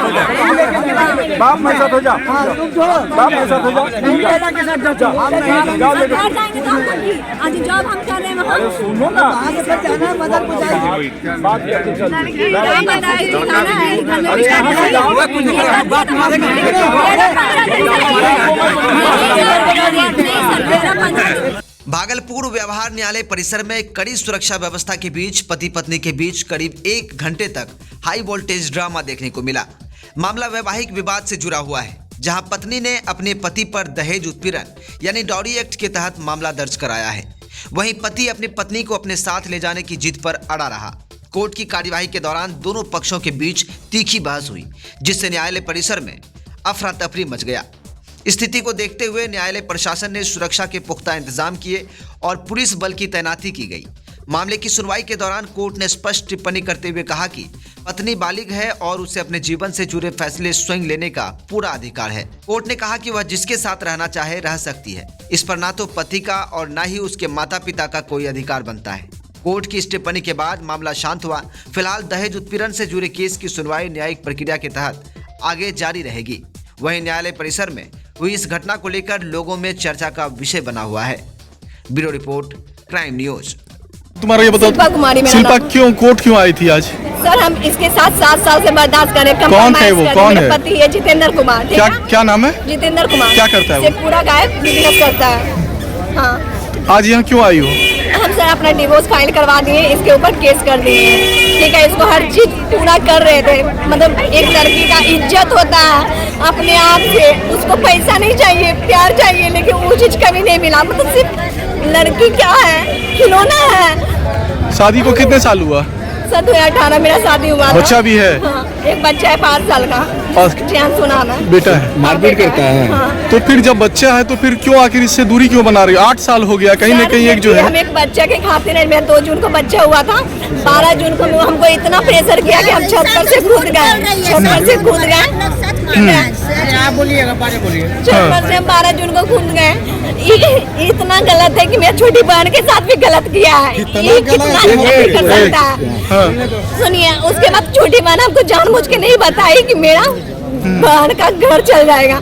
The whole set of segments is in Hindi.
बाप मेरे साथ हो जा, बाप मेरे साथ हो जा। आज जॉब हम कर रहे हैं वहाँ। सुनो ना, भागलपुर व्यवहार न्यायालय परिसर में कड़ी सुरक्षा व्यवस्था के बीच पति पत्नी के बीच करीब 1 घंटे तक हाई वोल्टेज ड्रामा देखने को मिला। मामला वैवाहिक विवाद से जुड़ा हुआ है, जहां पत्नी ने अपने पति पर दहेज उत्पीड़न यानी डॉरी एक्ट के तहत मामला दर्ज कराया है। वहीं पति अपनी पत्नी को अपने साथ ले जाने की जिद पर अड़ा रहा। कोर्ट की कार्यवाही के दौरान दोनों पक्षों के बीच तीखी बहस हुई, जिससे न्यायालय परिसर में अफरा तफरी मच गया। स्थिति को देखते हुए न्यायालय प्रशासन ने सुरक्षा के पुख्ता इंतजाम किए और पुलिस बल की तैनाती की गई। मामले की सुनवाई के दौरान कोर्ट ने स्पष्ट टिप्पणी करते हुए कहा कि पत्नी बालिग है और उसे अपने जीवन से जुड़े फैसले स्वयं लेने का पूरा अधिकार है। कोर्ट ने कहा कि वह जिसके साथ रहना चाहे रह सकती है। इस पर ना तो पति का और ना ही उसके माता पिता का कोई अधिकार बनता है। कोर्ट की इस टिप्पणी के बाद मामला शांत हुआ। फिलहाल दहेज उत्पीड़न से जुड़े केस की सुनवाई न्यायिक प्रक्रिया के तहत आगे जारी रहेगी। वहीं न्यायालय परिसर में हुई इस घटना को लेकर लोगों में चर्चा का विषय बना हुआ है। Bureau report, crime news. तुम्हारा ये बताओ शिल्पा क्यों कोर्ट क्यों आई थी आज? सर हम इसके साथ 7 साल से बर्दाश्त कर रहे हैं। कौन है वो? कौन है? पति है जितेंद्र कुमार। क्या नाम है? जितेंद्र कुमार। क्या करता है वो? पूरा गायब बिजनेस करता है। हाँ। आज यहाँ क्यों आई हो? हम सर अपना डिवोर्स फाइल करवा दिए, इसके ऊपर केस कर दिए। ठीक है, इसको हर चीज पूरा कर रहे थे। मतलब एक लड़की का इज्जत होता है अपने आप से, उसको पैसा नहीं चाहिए, प्यार चाहिए, लेकिन वो चीज कभी नहीं मिला। मतलब सिर्फ लड़की क्या है, खिलौना है। शादी को कितने साल हुआ? सर 2018 मेरा शादी हुआ था। बच्चा भी है? हाँ, एक बच्चा है 5 साल का। चैन सुना है। बेटा है? मारपीट करता है। हाँ। तो फिर जब बच्चा है तो फिर क्यों आखिर इससे दूरी क्यों बना रही हो? 8 साल हो गया, कहीं न कहीं एक जो है। हम एक बच्चे के खातिर है। मेरा 2 जून को बच्चा हुआ था। 12 जून को हमको इतना प्रेशर किया कि हम छत पर से कूद गए। छत पर से कूद गए। छत पर से 12 जून को कूद गए। इतना गलत है कि मेरी छोटी बहन के साथ भी गलत किया है। ये कितना गलत कर सकता है? सुनिए, उसके बाद छोटी बहन हमको जानबूझ के नहीं बताई कि मेरा बहन का घर चल जाएगा।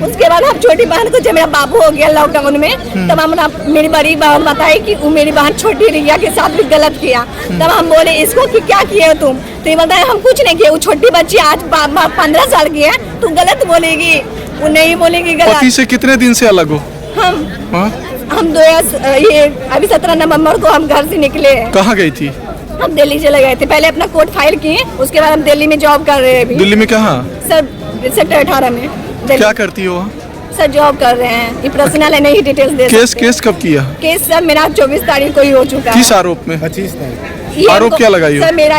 उसके बाद हम छोटी बहन को, जब मेरा बाबू हो गया लॉकडाउन में, तब हम मेरी बड़ी बहन बताई कि वो मेरी बहन छोटी रिया के साथ भी गलत किया। तब हम बोले इसको कि क्या किए हो तुम? तो ये बताया हम कुछ नहीं किए। वो छोटी बच्ची आज 15 साल की है, तू गलत बोलेगी? वो नहीं बोलेगी गलत। पति से कितने दिन से अलग हो? हम ये अभी 17 नवंबर को हम घर से निकले। कहाँ गई थी? हम दिल्ली चले गए थे। पहले अपना कोर्ट फाइल किए, उसके बाद हम दिल्ली में जॉब कर रहे हैं अभी। दिल्ली में कहाँ? सर सेक्टर 18 में। क्या करती हो? सर जॉब कर रहे हैं। ये पर्सनल है, नहीं डिटेल्स दे। केस कब किया? केस सर मेरा 24 तारीख को ही हो चुका है। किस आरोप में? 25 तारीख। आरोप क्या लगाई हो? सर मेरा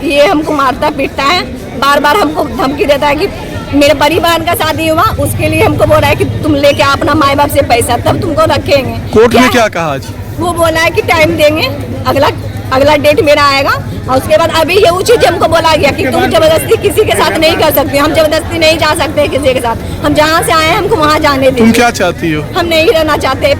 ये हमको मारता पीटता है, बार बार हमको धमकी देता है कि मेरे बड़ी बहन का शादी हुआ, उसके लिए हमको बोल रहा है कि तुम लेके अपना माँ बाप से पैसा, तब तुमको रखेंगे। कोर्ट में क्या कहा आज? वो बोला है कि टाइम देंगे, अगला डेट मेरा आएगा। और उसके बाद अभी ये चीज हमको बोला गया कि तुम जबरदस्ती किसी के साथ नहीं कर सकते। हम जबरदस्ती नहीं जा सकते किसी के साथ। हम जहाँ से आए हैं हमको वहाँ जाने दीजिए। तुम क्या चाहती हो? हम नहीं रहना चाहते,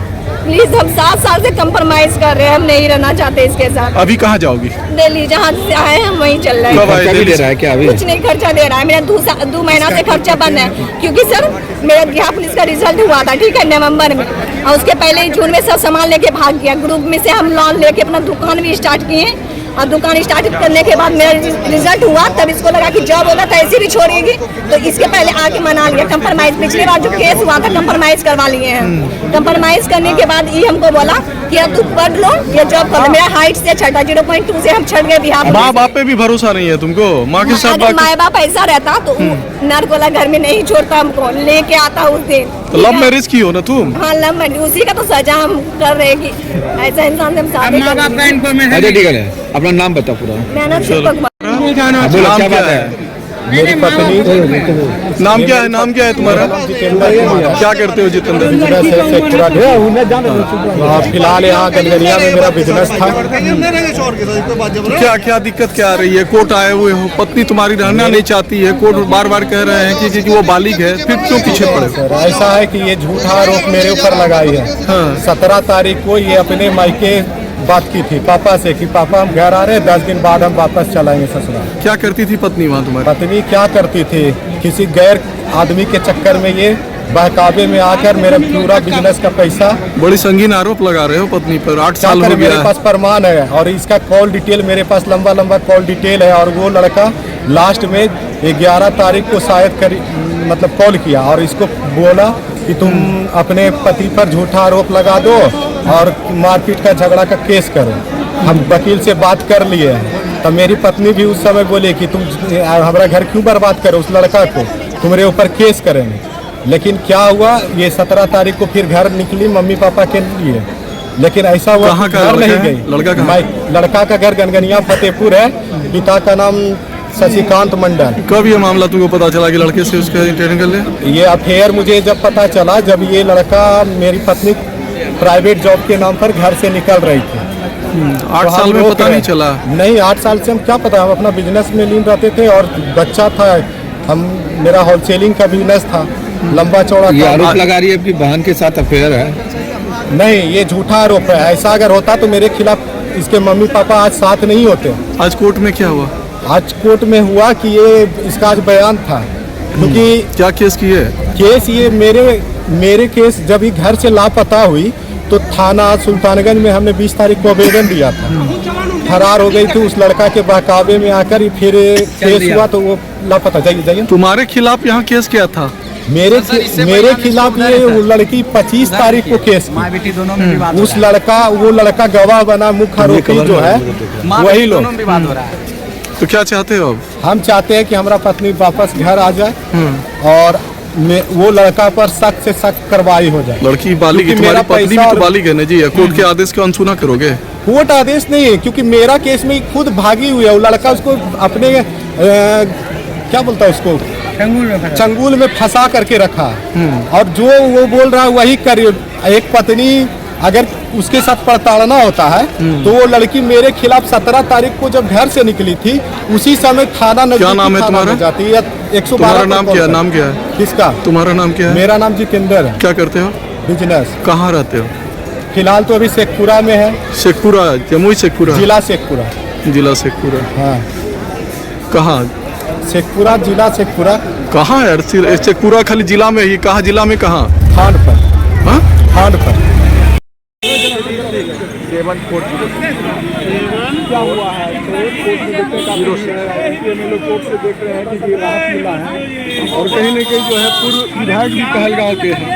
प्लीज। हम 7 साल से कंप्रोमाइज कर रहे हैं, हम नहीं रहना चाहते इसके साथ। अभी कहाँ जाओगी? दिल्ली, जहाँ से आए हम वहीं चल रहे हैं। खर्चा भी दे रहा है क्या अभी? कुछ नहीं खर्चा दे रहा है। मेरा 2 महीना से खर्चा बंद है, क्योंकि सर मेरा बिहार पुलिस का रिजल्ट हुआ था, ठीक है, नवंबर में। और उसके पहले ही जून में सब सामान लेके भाग गया। ग्रुप में से हम लोन लेके अपना दुकान भी स्टार्ट किए। और दुकान स्टार्ट करने के बाद मेरा रिजल्ट हुआ, तब इसको लगा कि जॉब होगा तो ऐसे भी छोड़ेगी, तो इसके पहले आके मना लिया। कंप्रोमाइज पिछली बार जो केस हुआ था कंप्रोमाइज करवा लिए हैं। कंप्रोमाइज करने के बाद ये हमको बोला कि अब तू पढ़ लो या जॉब कर लो। मेरा हाइट से छठा 0.2 से हम छट गए बिहार। माँ बाप पे भी भरोसा नहीं है तुमको? माँ के साथ अगर माँ बाप ऐसा रहता तो नरकोला घर में नहीं छोड़ता, हमको लेके आता उस दिन। तो लव मैरिज की हो ना तुम? हाँ, लव मैरिज। उसी का तो सजा हम कर रहे हैं कि ऐसा इंसान से हम शादी कर रहे हैं। अच्छा ठीक है, अपना नाम बता पूरा। मेरा नाम शिल्पा कुमार। बोलो क्या बात है? मेरी पत्नी। नाम क्या है? नाम क्या है तुम्हारा? क्या करते हो जितेंद्र? फिलहाल यहाँ गलगलिया में मेरा बिजनेस था। क्या दिक्कत क्या आ रही है? कोर्ट आए हुए हो, पत्नी तुम्हारी रहना नहीं चाहती है, कोर्ट बार बार कह रहे हैं कि वो बालिग है, फिर क्यों पीछे पड़े? सर ऐसा है कि ये झूठा आरोप मेरे ऊपर लगाई है। 17 तारीख को ये अपने मायके बात की थी पापा से कि पापा हम घर आ रहे हैं, 10 दिन बाद हम वापस चलाएंगे ससुराल। क्या करती थी पत्नी वहाँ तुम्हारी? पत्नी क्या करती थी, किसी गैर आदमी के चक्कर में ये बहकावे में आकर मेरा पूरा बिजनेस का पैसा। बड़ी संगीन आरोप लगा रहे हो पत्नी पर। 8 साल हो मेरे गया पास प्रमाण है और इसका कॉल डिटेल मेरे पास लंबा कॉल डिटेल है। और वो लड़का लास्ट में 11 तारीख को शायद मतलब कॉल किया और इसको बोला कि तुम अपने पति पर झूठा आरोप लगा दो और मारपीट का झगड़ा का केस करो। हम वकील से बात कर लिए हैं। तब मेरी पत्नी भी उस समय बोले कि तुम हमारा घर क्यों बर्बाद करो, उस लड़का को तुम्हारे ऊपर केस करेंगे। लेकिन क्या हुआ, ये 17 तारीख को फिर घर निकली मम्मी पापा के लिए। लेकिन ऐसा हुआ कहाँ का घर नहीं लड़का है? गई। लड़का कहाँ? लड़का का घर गनगनिया फतेहपुर है। पिता का नाम शशिकांत मंडल। कब ये मामला तुमको पता चला कि लड़के से उसका इंटरव्यू कर लिया? ये अफेयर मुझे जब पता चला जब ये लड़का मेरी पत्नी प्राइवेट जॉब के नाम पर घर से निकल रही थी। 8 साल में पता नहीं चला? नहीं, 8 साल से हम क्या पता, हम अपना बिजनेस में लीन रहते थे और बच्चा था। मेरा होलसेलिंग का बिजनेस था, लंबा चौड़ा ये था। आरोप लगा रही है आपकी बहन के साथ अफेयर है? नहीं, ये झूठा आरोप है। ऐसा अगर होता तो मेरे खिलाफ इसके मम्मी पापा आज साथ नहीं होते। आज कोर्ट में क्या हुआ? आज कोर्ट में हुआ कि ये इसका आज बयान था। क्योंकि क्या केस की है? केस ये मेरे केस जब ही घर से लापता हुई तो थाना सुल्तानगंज में हमने 20 तारीख को आवेदन दिया था। फरार हो गई थी उस लड़का के बहकावे में आकर, फिर केस हुआ तो वो लापता। जाइए। तुम्हारे खिलाफ यहाँ केस क्या था? मेरे खिलाफ ये वो लड़की 25 तारीख को केस की। उस वो लड़का गवाह बना, मुख्य आरोपी जो है वही लोग। तो क्या चाहते हो अब? हम चाहते हैं कि हमारा पत्नी वापस घर आ जाए और वो लड़का पर सख्त से सख्त कार्रवाई हो जाए। लड़की बालिग है, तुम्हारी पत्नी भी तो बालिग है ना जी। कोर्ट के आदेश को अनसुना करोगे? कोर्ट आदेश नहीं है, क्योंकि मेरा केस में खुद भागी हुई है। वो लड़का उसको अपने क्या बोलता है उसको चंगुल में फंसा करके रखा। और जो वो बोल रहा है वही करिए। एक पत्नी अगर उसके साथ प्रताड़ना होता है तो वो लड़की मेरे खिलाफ 17 तारीख को जब घर से निकली थी उसी समय थाना क्या नाम है तुम्हारा? जाती है 112। तुम्हारा नाम क्या है? नाम क्या है? किसका? तुम्हारा नाम क्या है? मेरा नाम जितेंद्र है। क्या करते हो? बिजनेस। कहाँ रहते हो? फिलहाल तो अभी शेखपुरा में है। शेखपुरा, जमुई शेखपुरा? जिला शेखपुरा। जिला शेखपुरा। हाँ। कहाँ? शेखपुरा, जिला शेखपुरा। कहाँ है शेखपुरा? खाली जिला में ही? कहाँ जिला में? कहाँ? फांड पर। हाँ? फांड पर। क्या हुआ है? कोर्ट से देख रहे हैं कि राहत मिला है और कहीं न कहीं जो है पूर्व विधायक भी पहलगांव के हैं।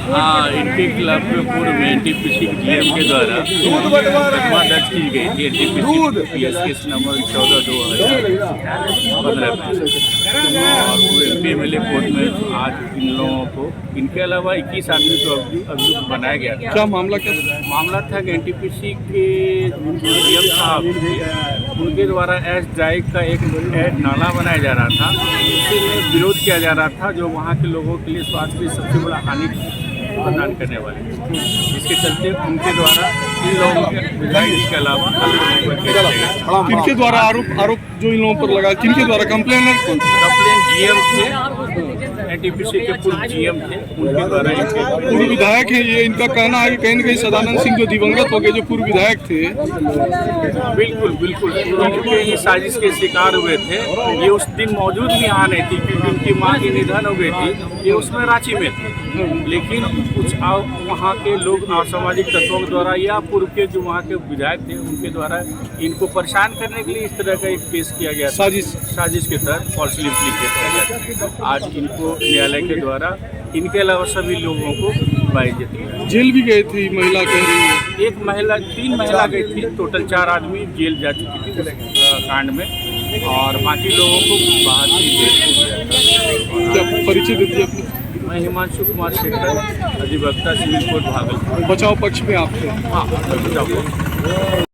हाँ, इनके खिलाफ में पूर्व में एनटीपीसी जीएम के द्वारा मुकदमा दर्ज की गई थी। एनटीपीसी पीएस केस नंबर 14/2015 और वो एमपी कोर्ट में आज इन लोगों को, इनके अलावा 21 आदमी को अभियुक्त बनाया गया था। क्या मामला? क्या मामला था कि एनटीपीसी के जीएम साहब उनके द्वारा एस ड्राइव का एक नाला बनाया जा रहा था, इसी में विरोध किया जा रहा था, जो वहाँ के लोगों के लिए स्वास्थ्य की सबसे बड़ा हानि प्रदान करने वाले। इसके चलते उनके द्वारा इन लोगों के विधायक के अलावा किनके द्वारा आरोप जो इन लोगों पर लगा? किनके द्वारा? कंप्लेन जीएम थे, एनटीपीसी के पूर्व जीएम थे, उनके द्वारा पूर्व विधायक है। ये इनका कहना है कि कहीं न कहीं सदानंद सिंह जो दिवंगत हो गए, जो पूर्व विधायक थे, बिल्कुल ये साजिश के शिकार हुए थे। ये उस दिन मौजूद भी यहाँ नहीं थी क्योंकि उनकी माँ की निधन हो गई थी। ये उसमें रांची में थे, लेकिन कुछ वहाँ के लोग असामाजिक तत्वों के द्वारा या पूर्व के जो वहाँ के विधायक थे उनके द्वारा इनको परेशान करने के लिए इस तरह का एक पेश किया गया। साजिश के तहत फॉल्सली केस किया गया। आज इनको न्यायालय के द्वारा इनके अलावा सभी लोगों को बाइज्जत किया। जेल भी गई थी महिला, कह रही है। एक महिला, 3 महिला गई थी। टोटल 4 आदमी जेल जा चुकी थी कांड में और बाकी लोगों को बाहर ही क्या परिचय दे दिया अपने? मैं हिमांशु कुमार शेखर, अधिवक्ता सिविल कोर्ट भागलपुर। बचाव पक्ष में आप थे? हाँ, बचाव।